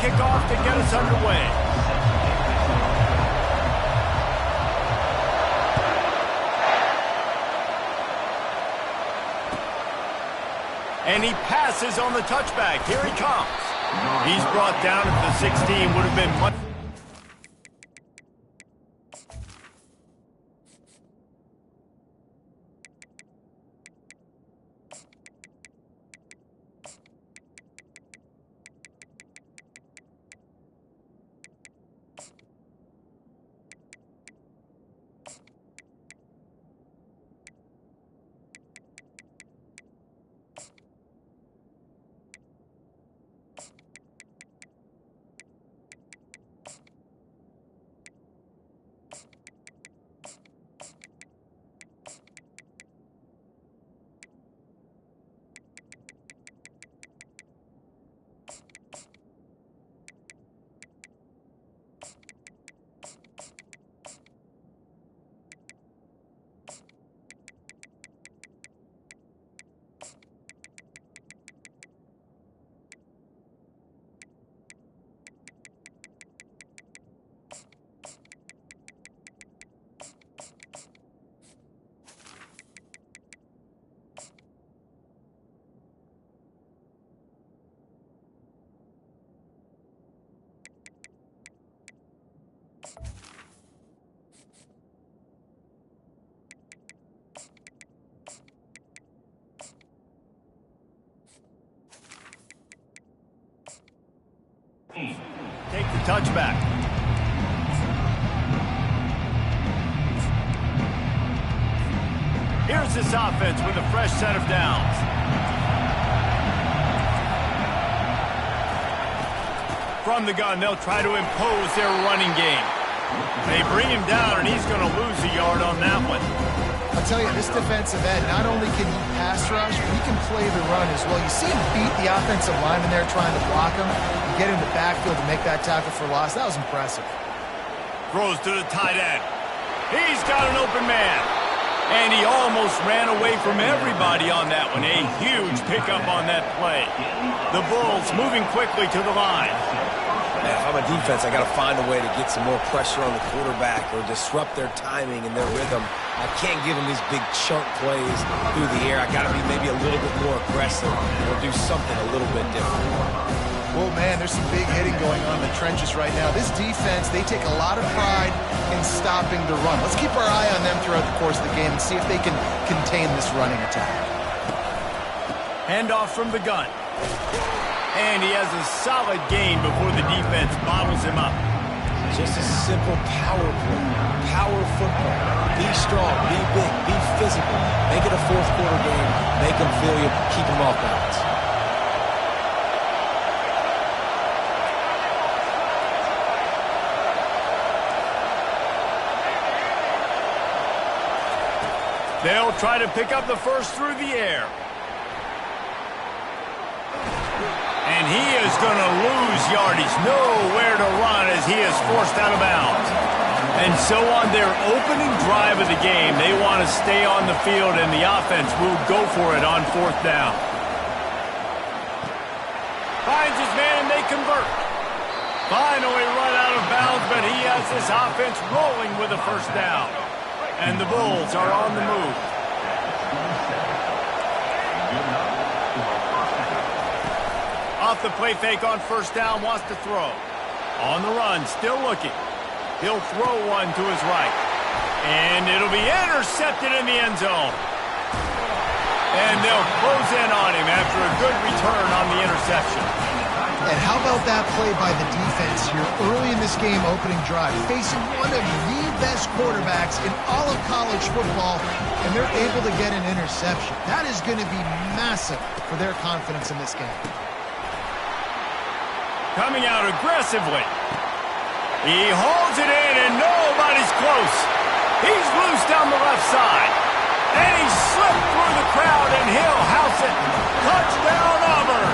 kickoff to get us underway. And he passes on the touchback. Here he comes. He's brought down at the 16. Would have been much. Take the touchback. Here's this offense with a fresh set of downs. From the gun, they'll try to impose their running game. They bring him down, and he's going to lose a yard on that one. I'll tell you, this defensive end, not only can he pass rush, but he can play the run as well. You see him beat the offensive lineman there trying to block him and get him to backfield to make that tackle for loss. That was impressive. Throws to the tight end. He's got an open man. And he almost ran away from everybody on that one. A huge pickup on that play. The Bulls moving quickly to the line. Man, if I'm a defense, I got to find a way to get some more pressure on the quarterback or disrupt their timing and their rhythm. I can't give them these big chunk plays through the air. I got to be maybe a little bit more aggressive or do something a little bit different. Well, man, there's some big hitting going on in the trenches right now. This defense, they take a lot of pride in stopping the run. Let's keep our eye on them throughout the course of the game and see if they can contain this running attack. Handoff from the gun. And he has a solid gain before the defense bottles him up. Just a simple power play. Power football. Be strong, be big, be physical. Make it a fourth quarter game. Make them feel you, keep them off balance. They'll try to pick up the first through the air. And he is going to lose yardage. Nowhere to run as he is forced out of bounds. And so on their opening drive of the game, they want to stay on the field, and the offense will go for it on fourth down. Finds his man, and they convert. Finally run out of bounds, but he has this offense rolling with a first down. And the Bulls are on the move. Off the play fake on first down, wants to throw. On the run, still looking. He'll throw one to his right. And it'll be intercepted in the end zone. And they'll close in on him after a good return on the interception. And how about that play by the defense here early in this game opening drive, facing one of the best quarterbacks in all of college football, and they're able to get an interception. That is going to be massive for their confidence in this game. Coming out aggressively. He holds it in, and nobody's close. He's loose down the left side. And he slipped through the crowd, and he'll house it. Touchdown, Auburn.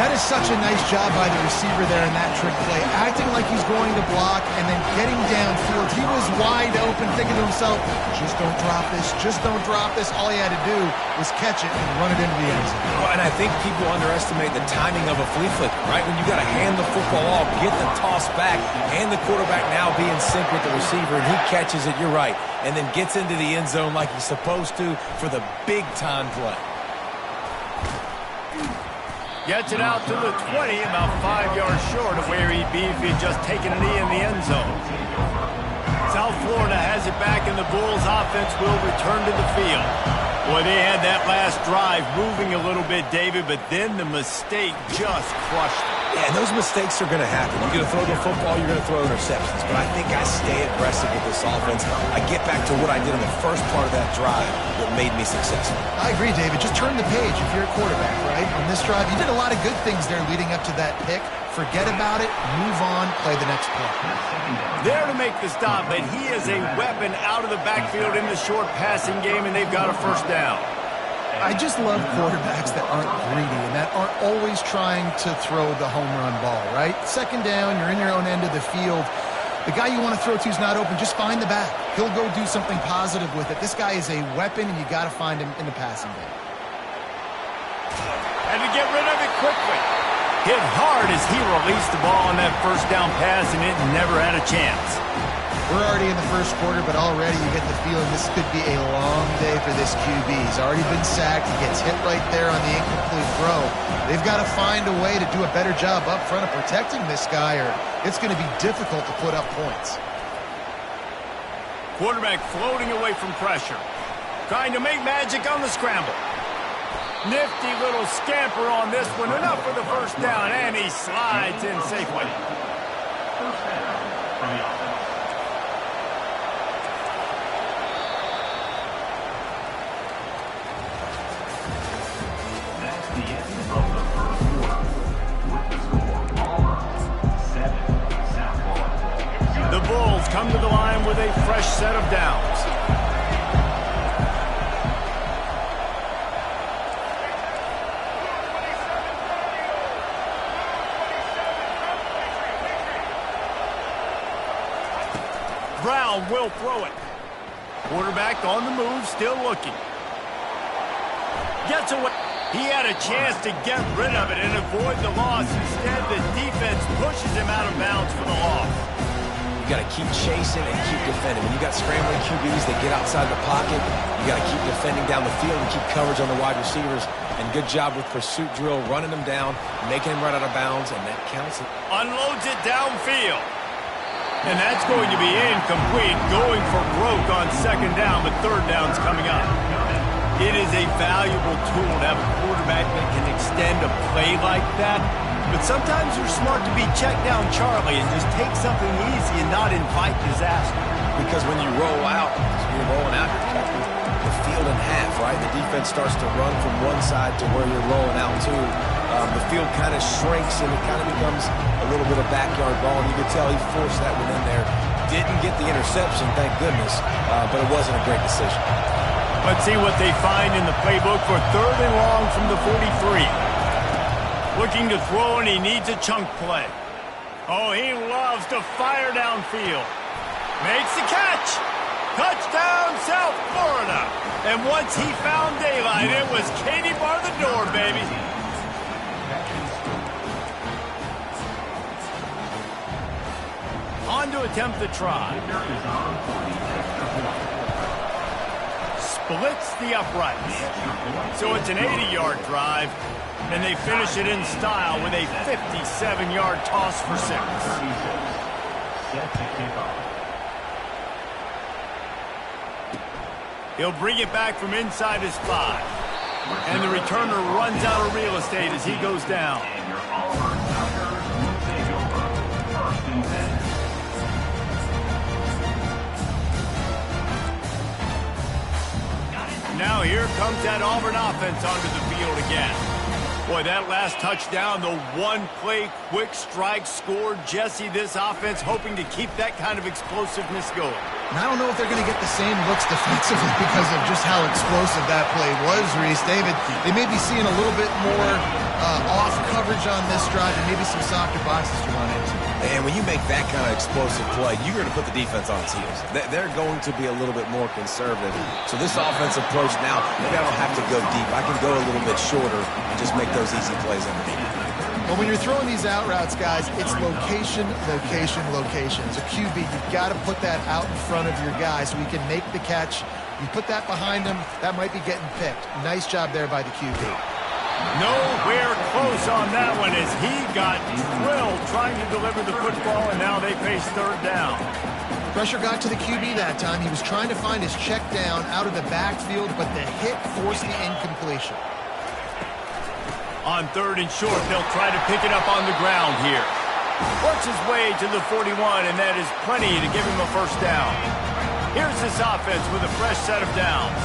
That is such a nice job by the receiver there in that trick play, acting like he's going to block and then getting downfield. He was wide open, thinking to himself, just don't drop this, just don't drop this. All he had to do was catch it and run it into the end zone. Well, and I think people underestimate the timing of a flea flicker, right? When you got to hand the football off, get the toss back, and the quarterback now be in sync with the receiver, and he catches it, you're right, and then gets into the end zone like he's supposed to for the big-time play. Gets it out to the 20, about 5 yards short of where he'd be if he'd just taken a knee in the end zone. South Florida has it back, and the Bulls offense will return to the field. Boy, they had that last drive moving a little bit, David, but then the mistake just crushed them. Yeah, and those mistakes are going to happen. You're going to throw the football, you're going to throw interceptions. But I think I stay aggressive with this offense. I get back to what I did in the first part of that drive that made me successful. I agree, David. Just turn the page if you're a quarterback, right? On this drive, you did a lot of good things there leading up to that pick. Forget about it, move on, play the next play. There to make the stop, but he is a weapon out of the backfield in the short passing game, and they've got a first down. I just love quarterbacks that aren't greedy and that aren't always trying to throw the home run ball, right? Second down, you're in your own end of the field. The guy you want to throw to is not open. Just find the back. He'll go do something positive with it. This guy is a weapon, and you got to find him in the passing game. And to get rid of it quickly. Hit hard as he released the ball on that first down pass, and it never had a chance. We're already in the first quarter, but already you get the feeling this could be a long day for this QB. He's already been sacked. He gets hit right there on the incomplete throw. They've got to find a way to do a better job up front of protecting this guy, or it's going to be difficult to put up points. Quarterback floating away from pressure. Trying to make magic on the scramble. Nifty little scamper on this one. Enough for the first down, and he slides in safely. First down from the offense. That's the end of the first quarter. With the score, Auburn 7, South Florida. The Bulls come to the line with a fresh set of downs. Brown will throw it. Quarterback on the move, still looking. Gets away. He had a chance to get rid of it and avoid the loss. Instead, the defense pushes him out of bounds for the loss. You got to keep chasing and keep defending. When you got scrambling QBs that get outside the pocket, you got to keep defending down the field and keep coverage on the wide receivers. And good job with pursuit drill, running them down, making them run out of bounds, and that counts. Unloads it downfield. And that's going to be incomplete, going for broke on second down, but third down's coming up. It is a valuable tool to have a quarterback that can extend a play like that. But sometimes you're smart to be check down Charlie and just take something easy and not invite disaster. Because when you roll out, you're rolling out, you're cutting the field in half, right? The defense starts to run from one side to where you're rolling out to. The field kind of shrinks and it kind of becomes a little bit of backyard ball. And you could tell he forced that one in there. Didn't get the interception, thank goodness, but it wasn't a great decision. Let's see what they find in the playbook for third and long from the 43. Looking to throw, and he needs a chunk play. Oh, he loves to fire downfield. Makes the catch. Touchdown, South Florida. And once he found daylight, it was Katie bar the door, baby. On to attempt the try. Splits the uprights. So it's an 80-yard drive, and they finish it in style with a 57-yard toss for 6. Set to kick off. He'll bring it back from inside his 5. And the returner runs out of real estate as he goes down. And your Auburn Tigers will take over. First and 10. Now here comes that Auburn offense onto the field again. Boy, that last touchdown, the one-play quick strike scored. Jesse, this offense hoping to keep that kind of explosiveness going. And I don't know if they're going to get the same looks defensively because of just how explosive that play was, Reese. David, they may be seeing a little bit more off coverage on this drive and maybe some softer boxes to run into. And when you make that kind of explosive play, you're going to put the defense on its heels. They're going to be a little bit more conservative. So this offensive approach now, maybe I don't have to go deep. I can go a little bit shorter and just make those easy plays underneath. Well, when you're throwing these out routes, guys, it's location, location, location. As a QB, you've got to put that out in front of your guy so he can make the catch. You put that behind him, that might be getting picked. Nice job there by the QB. Nowhere close on that one as he got drilled trying to deliver the football, and now they face third down. Pressure got to the QB that time. He was trying to find his check down out of the backfield, but the hit forced the incompletion. On third and short, they'll try to pick it up on the ground here. Works his way to the 41, and that is plenty to give him a first down. Here's this offense with a fresh set of downs.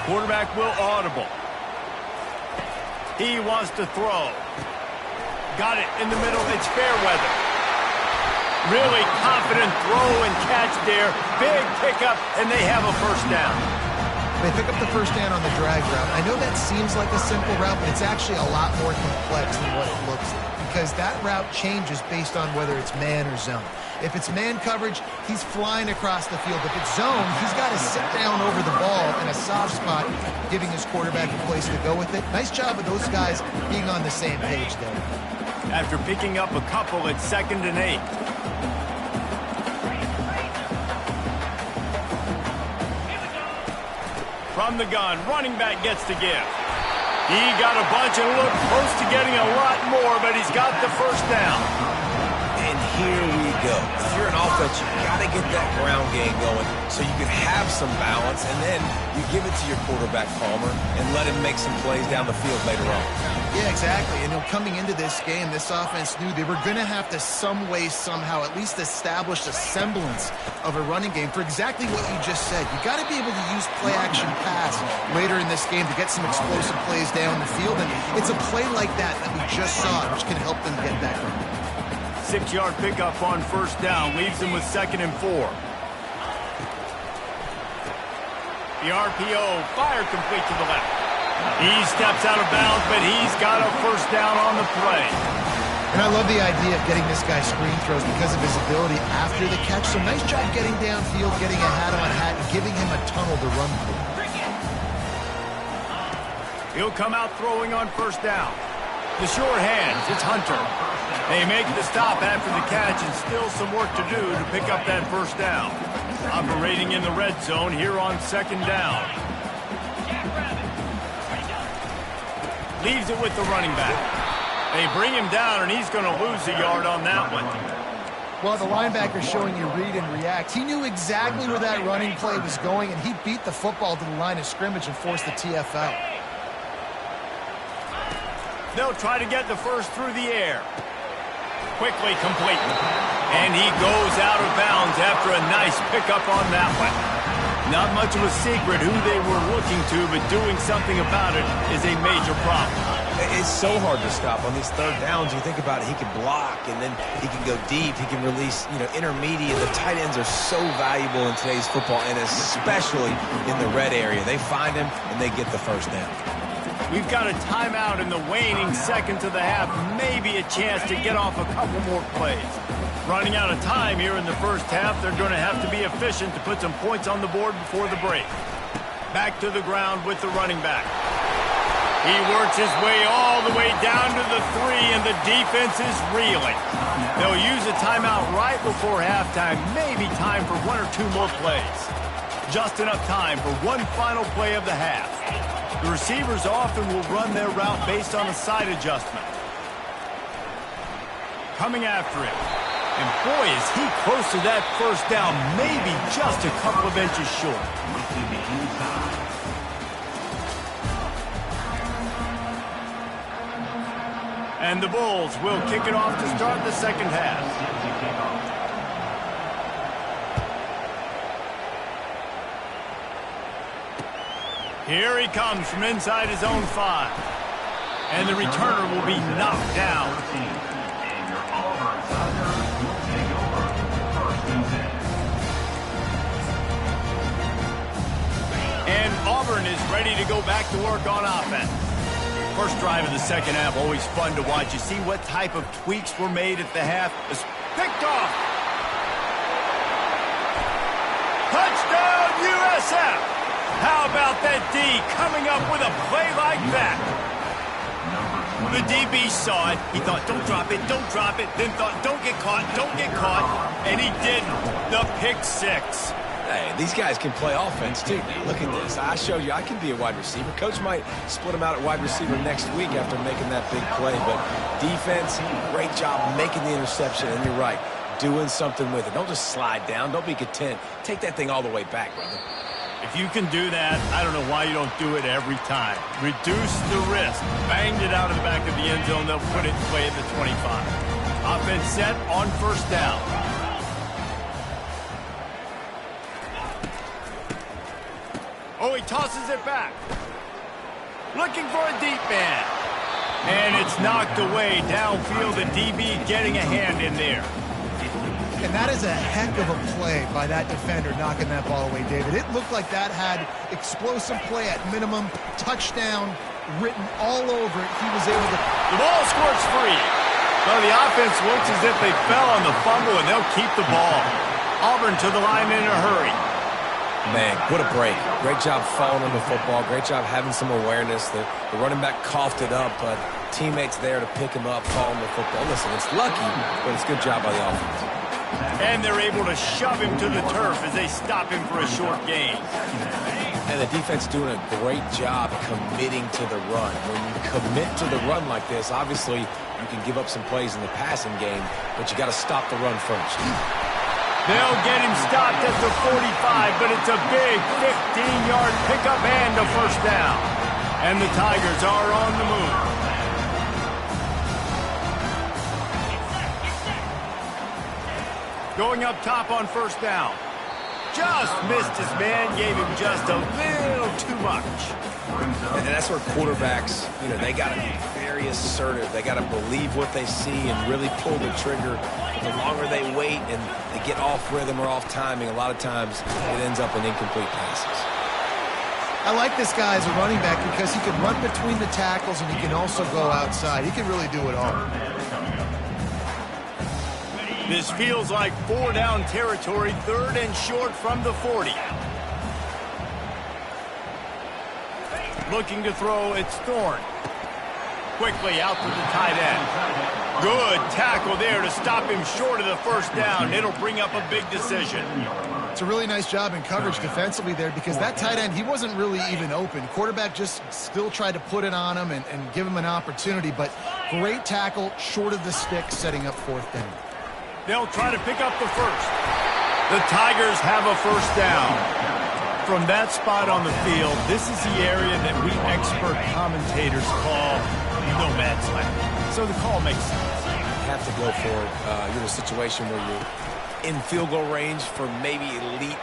Quarterback will audible. He wants to throw. Got it in the middle. It's fair weather. Really confident throw and catch there. Big pickup, and they have a first down. They pick up the first down on the drag route. I know that seems like a simple route, but it's actually a lot more complex than what it looks like because that route changes based on whether it's man or zone. If it's man coverage, he's flying across the field. If it's zone, he's got to sit down over the ball in a soft spot, giving his quarterback a place to go with it. Nice job of those guys being on the same page there. After picking up a couple at 2nd and 8. From the gun, running back gets to give. He got a bunch and looked close to getting a lot more, but he's got the first down. And here we go. If you're an offense, you've got to get that ground game going so you can have some balance, and then you give it to your quarterback, Palmer, and let him make some plays down the field later on. Yeah, exactly. And coming into this game, this offense knew they were going to have to some way, somehow, at least establish a semblance of a running game for exactly what you just said. You got to be able to use play-action pass later in this game to get some explosive plays down the field. And it's a play like that we just saw, which can help them get that going. 6-yard pickup on first down leaves them with 2nd and 4. The RPO fired complete to the left. He steps out of bounds, but he's got a first down on the play. And I love the idea of getting this guy screen throws because of his ability after the catch. So nice job getting downfield, getting a hat-on-hat, and giving him a tunnel to run through. He'll come out throwing on first down. The sure hands, it's Hunter. They make the stop after the catch and still some work to do to pick up that first down. Operating in the red zone here on 2nd down. Leaves it with the running back. They bring him down, and he's going to lose a yard on that one. Well, the linebacker's showing you read and react. He knew exactly where that running play was going, and he beat the football to the line of scrimmage and forced the TF out. They'll try to get the first through the air. Quickly complete. And he goes out of bounds after a nice pickup on that one. Not much of a secret who they were looking to, but doing something about it is a major problem. It's so hard to stop on these third downs. You think about it, he can block, and then he can go deep. He can release, intermediate. The tight ends are so valuable in today's football, and especially in the red area. They find him, and they get the first down. We've got a timeout in the waning seconds of the half. Maybe a chance to get off a couple more plays. Running out of time here in the first half. They're going to have to be efficient to put some points on the board before the break. Back to the ground with the running back. He works his way all the way down to the 3, and the defense is reeling. They'll use a timeout right before halftime. Maybe time for 1 or 2 more plays. Just enough time for one final play of the half. The receivers often will run their route based on a side adjustment. Coming after it. And boy, is he close to that first down, maybe just a couple of inches short. And the Bulls will kick it off to start the second half. Here he comes from inside his own 5. And the returner will be knocked down. ready to go back to work on offense. First drive of the second half, always fun to watch. You see what type of tweaks were made at the half. It's picked off. Touchdown, USF! How about that D coming up with a play like that? The DB saw it. He thought, don't drop it, don't drop it. Then thought, don't get caught, don't get caught. And he didn't. The pick six. Hey, these guys can play offense, too. Look at this. I showed you I can be a wide receiver. Coach might split him out at wide receiver next week after making that big play. But defense, great job making the interception. And you're right, doing something with it. Don't just slide down. Don't be content. Take that thing all the way back, brother. If you can do that, I don't know why you don't do it every time. Reduce the risk. Banged it out of the back of the end zone. They'll put it in play at the 25. Offense set on first down. Oh, he tosses it back. Looking for a deep man. And it's knocked away downfield. The DB getting a hand in there. And that is a heck of a play by that defender knocking that ball away, David. It looked like that had explosive play at minimum, touchdown written all over it. He was able to... The ball squirts free. So the offense looks as if they fell on the fumble, and they'll keep the ball. Auburn to the line in a hurry. Man, what a break. Great job following the football. Great job having some awareness. The running back coughed it up, but teammates there to pick him up, following the football. Listen, it's lucky, but it's a good job by the offense. And they're able to shove him to the turf as they stop him for a short gain. And the defense doing a great job committing to the run. When you commit to the run like this, obviously you can give up some plays in the passing game, but you got to stop the run first. They'll get him stopped at the 45, but it's a big 15-yard pickup and a first down. And the Tigers are on the move. Going up top on first down. Just missed his man, gave him just a little too much. And that's where quarterbacks, they got to be very assertive. They got to believe what they see and really pull the trigger. The longer they wait and they get off rhythm or off timing, a lot of times it ends up in incomplete passes. I like this guy as a running back because he can run between the tackles and he can also go outside. He can really do it all. This feels like 4-down territory, 3rd and short from the 40. Looking to throw, it's Thorne. Quickly out to the tight end. Good tackle there to stop him short of the first down. It'll bring up a big decision. It's a really nice job in coverage defensively there because that tight end, he wasn't really even open. Quarterback just still tried to put it on him and give him an opportunity, but great tackle short of the stick, setting up 4th down. They'll try to pick up the first. The Tigers have a first down. From that spot on the field, this is the area that we expert commentators call no man's land. So the call makes sense. You have to go for it. You're in a situation where you're in field goal range for maybe elite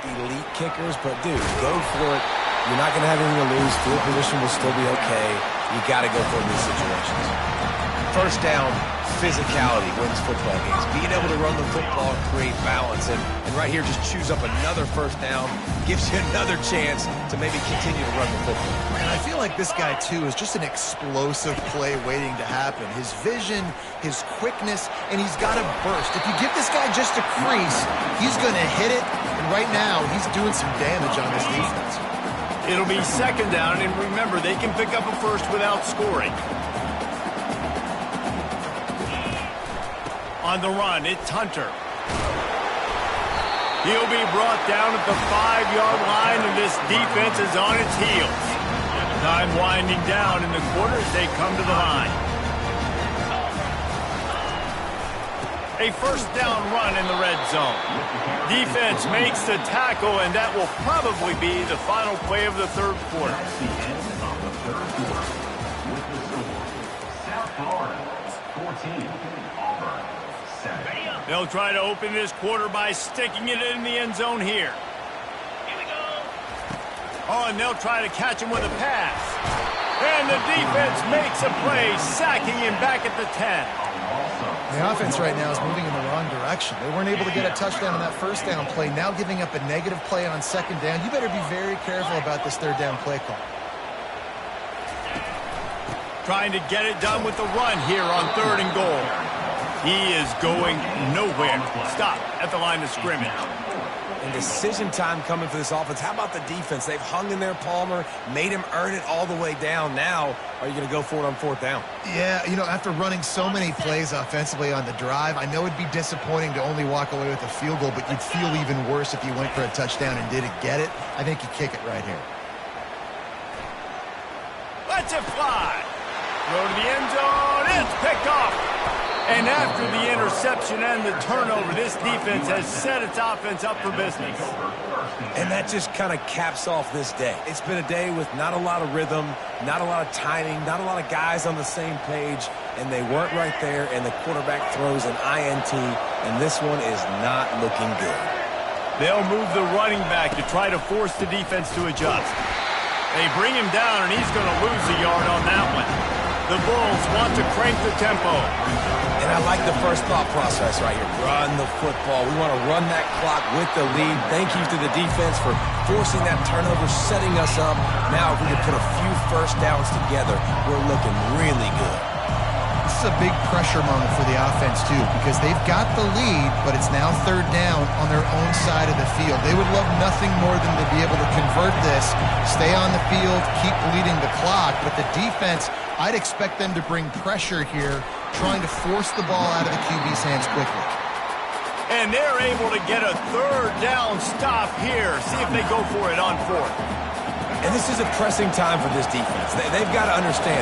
kickers, but dude, go for it. You're not going to have anything to lose. Field position will still be okay. You got to go for it in these situations. First down, physicality wins football games. Being able to run the football and create balance. And right here, just choose up another first down. Gives you another chance to maybe continue to run the football. And I feel like this guy, too, is just an explosive play waiting to happen. His vision, his quickness, and he's got a burst. If you give this guy just a crease, he's going to hit it. And right now, he's doing some damage on this defense. It'll be 2nd down, and remember, they can pick up a first without scoring. On the run, it's Hunter. He'll be brought down at the 5-yard line, and this defense is on its heels. Time winding down in the quarter as they come to the line. A first down run in the red zone. Defense makes the tackle, and that will probably be the final play of the 3rd quarter. That's the end of the 3rd quarter. With the score, South Florida 14, Auburn 7. They'll try to open this quarter by sticking it in the end zone here. Here we go. Oh, and they'll try to catch him with a pass. And the defense makes a play, sacking him back at the 10. The offense right now is moving in the wrong direction. They weren't able to get a touchdown on that first down play, now giving up a negative play on 2nd down. You better be very careful about this 3rd down play call. trying to get it done with the run here on 3rd and goal. He is going nowhere. Stop at the line of scrimmage. And decision time coming for this offense. How about the defense? They've hung in there, Palmer, made him earn it all the way down. Now, are you going to go for it on 4th down? Yeah, after running so many plays offensively on the drive, I know it'd be disappointing to only walk away with a field goal, but you'd feel even worse if you went for a touchdown and didn't get it. I think you kick it right here. Let's it fly. Throw to the end zone. It's picked off. And after the interception and the turnover, this defense has set its offense up for business. And that just kind of caps off this day. It's been a day with not a lot of rhythm, not a lot of timing, not a lot of guys on the same page, and they weren't right there, and the quarterback throws an INT, and this one is not looking good. They'll move the running back to try to force the defense to adjust. They bring him down, and he's going to lose a yard on that one. The Bulls want to crank the tempo. And I like the first thought process right here. Run the football. We want to run that clock with the lead. Thank you to the defense for forcing that turnover, setting us up. Now if we can put a few first downs together, we're looking really good. This is a big pressure moment for the offense, too, because they've got the lead, but it's now 3rd down on their own side of the field. They would love nothing more than to be able to convert this, stay on the field, keep bleeding the clock, but the defense, I'd expect them to bring pressure here, trying to force the ball out of the QB's hands quickly. And they're able to get a 3rd down stop here. See if they go for it on 4th. And this is a pressing time for this defense. They've got to understand,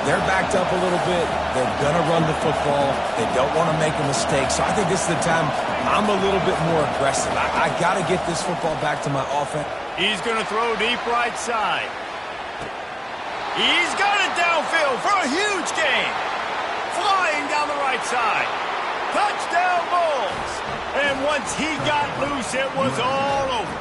they're backed up a little bit. They're going to run the football. They don't want to make a mistake. So I think this is the time I'm a little bit more aggressive. I got to get this football back to my offense. He's going to throw deep right side. He's got it downfield for a huge gain. Flying down the right side. Touchdown Bulls. And once he got loose, it was all over.